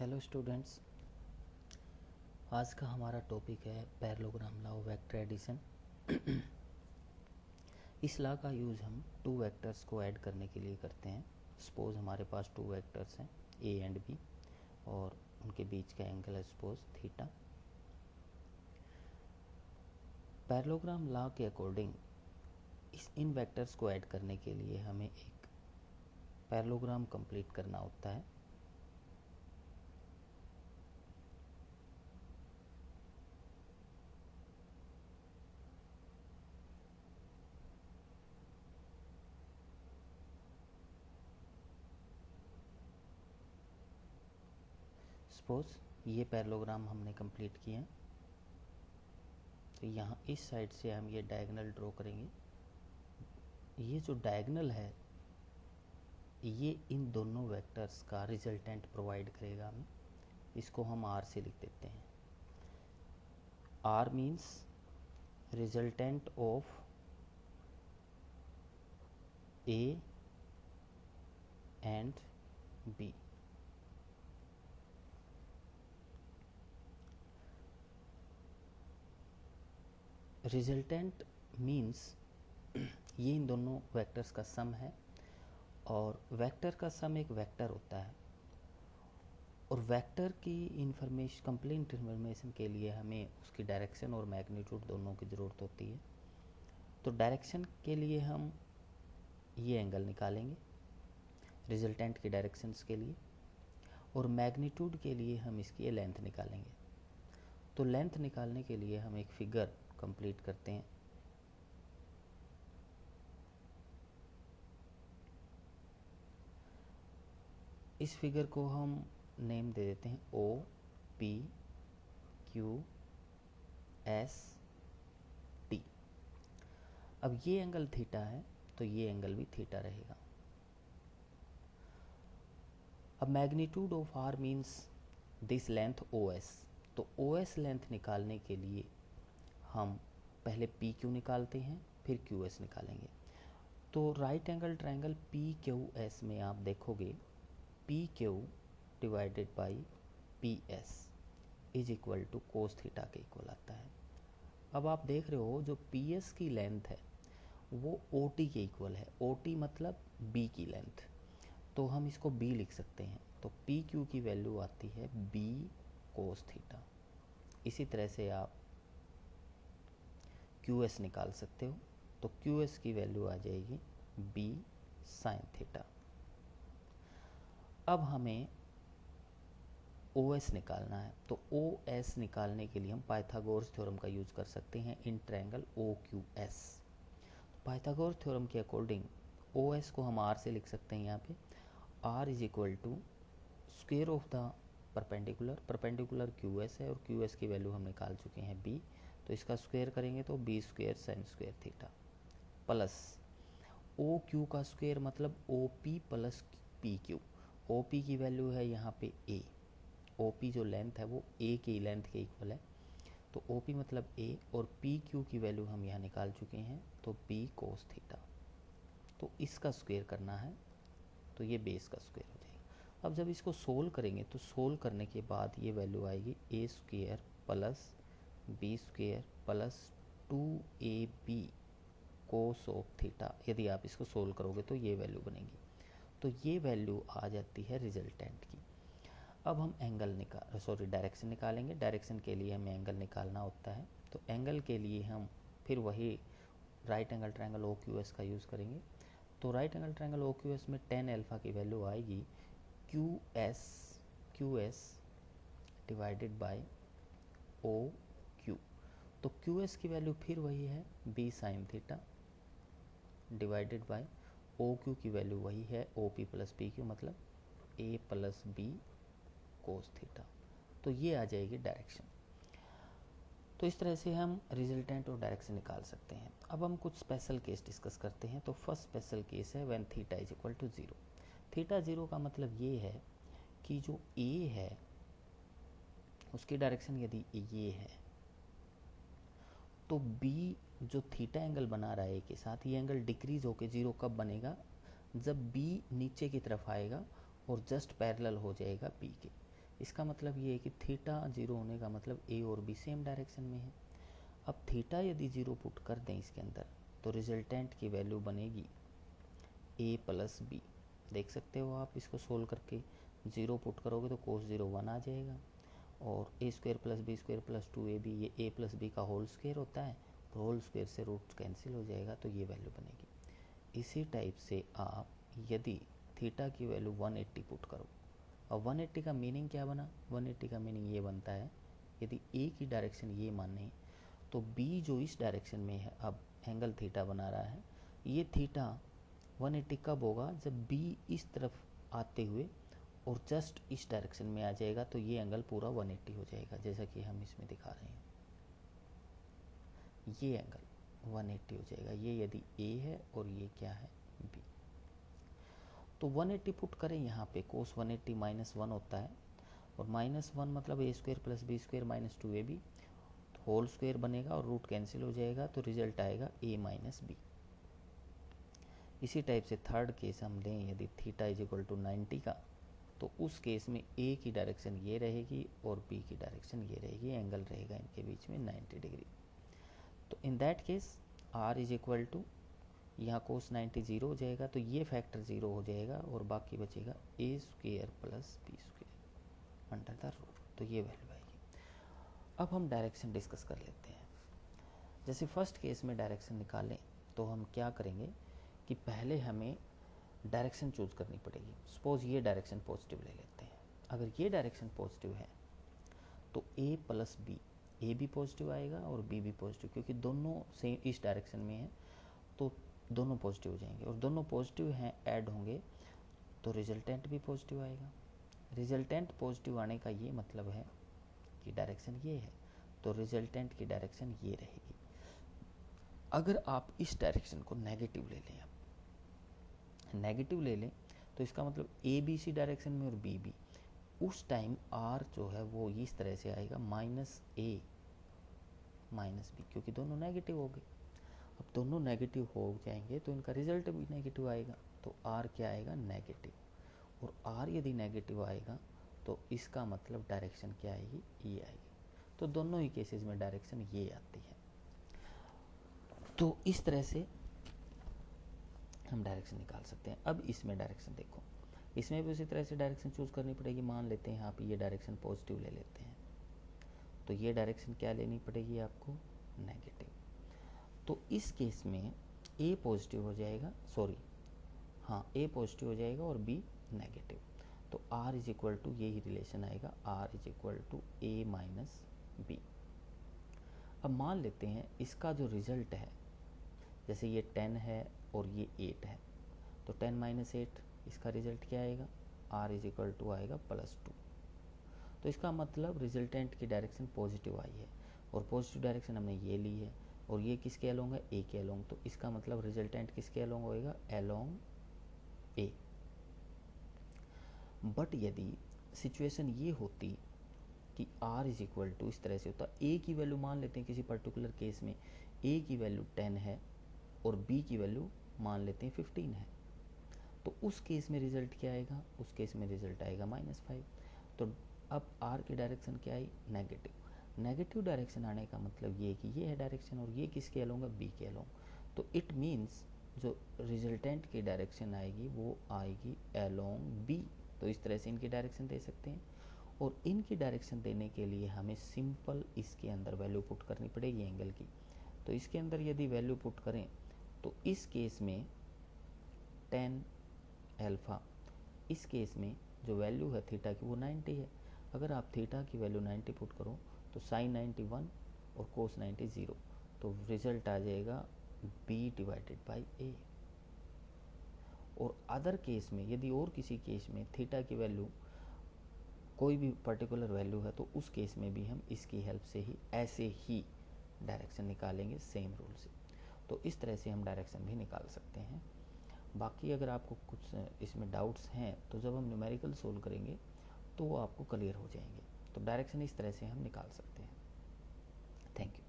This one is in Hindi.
हेलो स्टूडेंट्स, आज का हमारा टॉपिक है parallelogram law of vector addition. इस लॉ का यूज़ हम टू वेक्टर्स को ऐड करने के लिए करते हैं। सपोज हमारे पास टू वेक्टर्स हैं ए एंड बी और उनके बीच का एंगल है सपोज थीटा। पैरेललोग्राम लॉ के अकॉर्डिंग इन वेक्टर्स को ऐड करने के लिए हमें एक पैरेललोग्राम कंप्लीट करना होता है। सपोज ये पैरेललोग्राम हमने कंप्लीट किया, तो यहाँ इस साइड से हम ये डायगोनल ड्रॉ करेंगे। ये जो डायगोनल है ये इन दोनों वेक्टर्स का रिजल्टेंट प्रोवाइड करेगा हमें। इसको हम आर से लिख देते हैं। R means resultant of A and B. Resultant means ये इन दोनों वेक्टर्स का सम है, और वेक्टर का सम एक वेक्टर होता है, और वेक्टर की इंफॉर्मेशन कंप्लीट इंफॉर्मेशन के लिए हमें उसकी डायरेक्शन और मैग्नीट्यूड दोनों की ज़रूरत होती है। तो डायरेक्शन के लिए हम ये एंगल निकालेंगे रिजल्टेंट की डायरेक्शंस के लिए, और मैग्नीट्यूड के लिए हम इसकी लेंथ निकालेंगे। तो लेंथ निकालने के लिए हम एक फिगर कंप्लीट करते हैं। इस फिगर को हम नेम दे देते हैं O P Q S T. अब ये एंगल थीटा है तो ये एंगल भी थीटा रहेगा। अब magnitude of R means this length O S. तो ओ एस लेंथ निकालने के लिए हम पहले पी क्यू निकालते हैं, फिर क्यू एस निकालेंगे। तो right angle triangle P Q S में आप देखोगे P Q divided by P S is equal to cos theta के इक्वल आता है। अब आप देख रहे हो जो पी एस की लेंथ है वो ओ टी के इक्वल है। ओ टी मतलब बी की लेंथ, तो हम इसको बी लिख सकते हैं। तो पी क्यू की वैल्यू आती है बी कोस थीटा। इसी तरह से आप क्यू एस निकाल सकते हो, तो क्यू एस की वैल्यू आ जाएगी बी साइन थीटा। अब हमें ओ एस निकालना है, तो ओ एस निकालने के लिए हम पाइथागोरस थ्योरम का यूज कर सकते हैं in triangle O Q S. Pythagoras theorem के अकॉर्डिंग ओ एस को हम आर से लिख सकते हैं। यहाँ पे R is equal to square of the perpendicular Q S है, और क्यू एस की वैल्यू हम निकाल चुके हैं बी। तो इसका स्क्वायर करेंगे तो B square sine square theta plus O Q का स्क्वायर मतलब O P plus P Q. O P की वैल्यू है यहाँ पे ए। ओ पी जो लेंथ है वो ए की लेंथ के इक्वल है, तो ओ पी मतलब ए, और पी क्यू की वैल्यू हम यहाँ निकाल चुके हैं, तो बी कोस थीटा। तो इसका स्क्वायर करना है तो ये बेस का स्क्वायर हो जाएगा। अब जब इसको सोल्व करेंगे तो सोल्व करने के बाद ये वैल्यू आएगी a square plus B square plus 2ab cos of theta. यदि आप इसको सोल्व करोगे तो ये वैल्यू बनेगी। तो ये वैल्यू आ जाती है रिजल्टेंट की। अब हम डायरेक्शन निकालेंगे। डायरेक्शन के लिए हमें एंगल निकालना होता है, तो एंगल के लिए हम फिर वही right angle triangle O Q S का यूज़ करेंगे। तो right angle triangle O Q S में टेन अल्फा की वैल्यू आएगी Q S divided by O Q. तो क्यू एस की वैल्यू फिर वही है B sine theta divided by O Q की वैल्यू वही है O P plus P Q मतलब A plus B cos theta. तो ये आ जाएगी डायरेक्शन। तो इस तरह से हम रिजल्टेंट और डायरेक्शन निकाल सकते हैं। अब हम कुछ स्पेशल केस डिस्कस करते हैं। तो फर्स्ट स्पेशल केस है when theta is equal to zero. Theta zero का मतलब ये है कि जो ए है उसकी डायरेक्शन यदि ये है, तो बी जो थीटा एंगल बना रहा है ए के साथ, ये एंगल डिक्रीज होकर जीरो कब बनेगा, जब बी नीचे की तरफ आएगा और जस्ट पैरेलल हो जाएगा बी के। इसका मतलब ये है कि थीटा 0 होने का मतलब ए और बी सेम डायरेक्शन में है। अब थीटा यदि 0 पुट कर दें इसके अंदर तो रिजल्टेंट की वैल्यू बनेगी ए प्लस बी। देख सकते हो आप इसको सोल्व करके, 0 पुट करोगे तो कोस 0 1 आ जाएगा, और a square plus B square plus 2ab, ये ए प्लस बी का होल स्क्वायर होता है, तो होल स्क्वायर से रूट कैंसिल हो जाएगा, तो ये वैल्यू बनेगी। इसी टाइप से आप यदि थीटा की वैल्यू 180 पुट करो, और 180 का मीनिंग क्या बना, 180 का मीनिंग ये बनता है यदि ए की डायरेक्शन ये माने तो बी जो इस डायरेक्शन में है, अब एंगल थीटा बना रहा है, ये थीटा 180 कब होगा, जब बी इस तरफ आते हुए और जस्ट इस डायरेक्शन में आ जाएगा, तो ये एंगल पूरा 180 हो जाएगा, जैसा कि हम इसमें दिखा रहे हैं। ये एंगल 180 हो जाएगा, ये यदि ए है और ये क्या है, बी। तो 180 पुट करें यहाँ पे, कोस 180 -1 होता है, और -1 मतलब a square plus B square minus 2ab, whole square बनेगा और रूट कैंसिल हो जाएगा, तो रिजल्ट आएगा a माइनस बी। इसी टाइप से थर्ड केस हम लें, यदि थीटा इज इक्वल टू 90 का, तो उस केस में a की डायरेक्शन ये रहेगी और b की डायरेक्शन ये रहेगी, एंगल रहेगा इनके बीच में 90 डिग्री। तो in that case r is equal to, यहाँ कोस 90 0 हो जाएगा, तो ये फैक्टर 0 हो जाएगा और बाकी बचेगा a square plus B square under the root, तो ये वैल्यू आएगी। अब हम डायरेक्शन डिस्कस कर लेते हैं। जैसे फर्स्ट केस में डायरेक्शन निकालें तो हम क्या करेंगे कि पहले हमें डायरेक्शन चूज करनी पड़ेगी। सपोज ये डायरेक्शन पॉजिटिव ले लेते हैं। अगर ये डायरेक्शन पॉजिटिव है तो a प्लस बी, ए भी पॉजिटिव आएगा और बी भी पॉजिटिव, क्योंकि दोनों सेम इस डायरेक्शन में है तो दोनों पॉजिटिव हो जाएंगे, और दोनों पॉजिटिव हैं ऐड होंगे तो रिजल्टेंट भी पॉजिटिव आएगा। रिजल्टेंट पॉजिटिव आने का ये मतलब है कि डायरेक्शन ये है, तो रिजल्टेंट की डायरेक्शन ये रहेगी। अगर आप इस डायरेक्शन को नेगेटिव ले लें, आप नेगेटिव ले लें तो इसका मतलब ए बी सी डायरेक्शन में और बी बी, उस टाइम आर जो है वो इस तरह से आएगा -a माइनस बी, क्योंकि दोनों नेगेटिव हो गए। अब दोनों नेगेटिव हो जाएंगे तो इनका रिजल्ट भी नेगेटिव आएगा, तो आर क्या आएगा, नेगेटिव। और आर यदि नेगेटिव आएगा तो इसका मतलब डायरेक्शन क्या आएगी, ये आएगी। तो दोनों ही केसेस में डायरेक्शन ये आती है। तो इस तरह से हम डायरेक्शन निकाल सकते हैं। अब इसमें डायरेक्शन देखो, इसमें भी उसी तरह से डायरेक्शन चूज करनी पड़ेगी। मान लेते हैं यहाँ पे ये डायरेक्शन पॉजिटिव ले लेते हैं, तो ये डायरेक्शन क्या लेनी पड़ेगी आपको, नेगेटिव। तो इस केस में ए पॉजिटिव हो जाएगा, ए पॉजिटिव हो जाएगा और बी नेगेटिव, तो आर इज इक्वल टू यही रिलेशन आएगा, R is equal to A minus B. अब मान लेते हैं इसका जो रिजल्ट है, जैसे ये 10 है और ये 8 है, तो 10 माइनस 8 इसका रिजल्ट क्या आएगा, आर इज इक्वल टू आएगा +2। तो इसका मतलब रिजल्टेंट की डायरेक्शन पॉजिटिव आई है, और पॉजिटिव डायरेक्शन हमने ये ली है, और ये किसके अलोंग है, ए के अलोंग, तो इसका मतलब रिजल्टेंट किसके अलोंग होएगा, अलोंग ए। बट यदि सिचुएशन ये होती कि r इज इक्वल टू इस तरह से होता, a की वैल्यू मान लेते हैं किसी पर्टिकुलर केस में a की वैल्यू 10 है और b की वैल्यू मान लेते हैं 15 है, तो उस केस में रिजल्ट क्या आएगा, उस केस में रिजल्ट आएगा -5। तो अब r की डायरेक्शन क्या आई, नेगेटिव। नेगेटिव डायरेक्शन आने का मतलब ये कि ये है डायरेक्शन और ये किसके अलोंग है, b के अलोंग, तो इट मीन्स जो रिजल्टेंट की डायरेक्शन आएगी वो आएगी अलोंग b। तो इस तरह से इनकी डायरेक्शन दे सकते हैं, और इनकी डायरेक्शन देने के लिए हमें सिंपल इसके अंदर वैल्यू पुट करनी पड़ेगी एंगल की। तो इसके अंदर यदि वैल्यू पुट करें तो इस केस में tan अल्फा, इस केस में जो वैल्यू है थीटा की वो 90 है। अगर आप थीटा की वैल्यू 90 पुट करो तो sin 90 1 और cos 90 0, तो रिजल्ट आ जाएगा b/a। और अदर केस में यदि और किसी केस में थीटा की वैल्यू कोई भी पर्टिकुलर वैल्यू है, तो उस केस में भी हम इसकी हेल्प से ही ऐसे ही डायरेक्शन निकालेंगे सेम रूल से। तो इस तरह से हम डायरेक्शन भी निकाल सकते हैं। बाकी अगर आपको कुछ इसमें डाउट्स हैं तो जब हम न्यूमेरिकल सोल्व करेंगे तो वो आपको क्लियर हो जाएंगे। तो डायरेक्शन इस तरह से हम निकाल सकते हैं। Thank you.